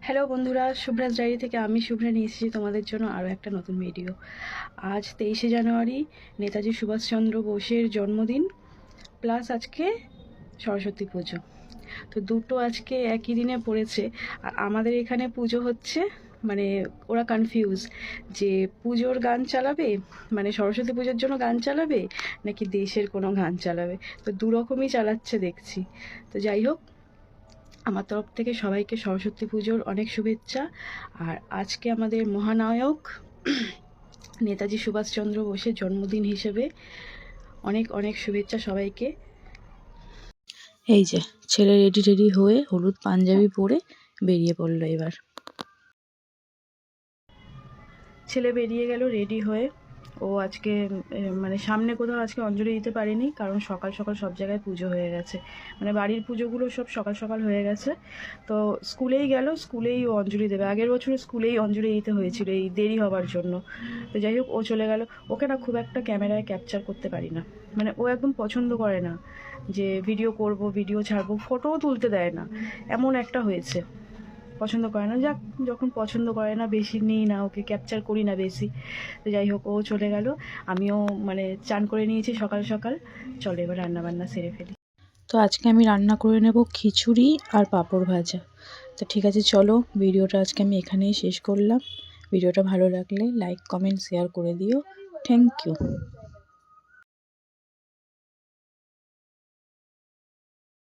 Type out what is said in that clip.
Hello বন্ধুরা, শুভ্রাজ diary থেকে আমি শুভ্রা নিয়ে এসেছি তোমাদের জন্য আরও একটা নতুন ভিডিও। আজ 23শে জানুয়ারি, নেতাজি সুভাষচন্দ্র বোসের জন্মদিন, প্লাস আজকে সরস্বতী পুজো। তো দুটো আজকে একই দিনে পড়েছে। আর আমাদের এখানে পুজো হচ্ছে, মানে ওরা কনফিউজ যে পুজোর গান চালাবে, মানে সরস্বতী পুজোর জন্য গান চালাবে নাকি দেশের কোনো গান চালাবে। তো দুরকমই চালাচ্ছে দেখছি। তো যাই হোক, আমার তরফ থেকে সবাইকে সরস্বতী পুজোর অনেক শুভেচ্ছা। আর আজকে আমাদের মহানায়ক নেতাজি সুভাষচন্দ্র বোসের জন্মদিন হিসেবে অনেক অনেক শুভেচ্ছা সবাইকে। এই যে ছেলে রেডি টেডি হয়ে হলুদ পাঞ্জাবি পরে বেরিয়ে পড়লো। এবার ছেলে বেরিয়ে গেল রেডি হয়ে। ও আজকে মানে সামনে কোথাও আজকে অঞ্জলি দিতে পারেনি, কারণ সকাল সকাল সব জায়গায় পুজো হয়ে গেছে, মানে বাড়ির পুজোগুলো সব সকাল সকাল হয়ে গেছে। তো স্কুলেই গেল, স্কুলেই ও অঞ্জলি দেবে। আগের বছরে স্কুলেই অঞ্জলি দিতে হয়েছিল এই দেরি হবার জন্য। তো যাই হোক, ও চলে গেল। ওকে না খুব একটা ক্যামেরায় ক্যাপচার করতে পারি না, মানে ও একদম পছন্দ করে না যে ভিডিও করব, ভিডিও ছাড়বো, ফটোও তুলতে দেয় না, এমন একটা হয়েছে। পছন্দ করে না, যাক, যখন পছন্দ করে না বেশি নিই না, ওকে ক্যাপচার করি না বেশি। তো যাই হোক, ও চলে গেল। আমিও মানে চান করে নিয়েছি সকাল সকাল। চলো এবার রান্নাবান্না সেরে ফেলি। তো আজকে আমি রান্না করে নেব খিচুড়ি আর পাঁপড় ভাজা। তো ঠিক আছে, চলো ভিডিওটা আজকে আমি এখানেই শেষ করলাম। ভিডিওটা ভালো লাগলে লাইক কমেন্ট শেয়ার করে দিও। Thank you.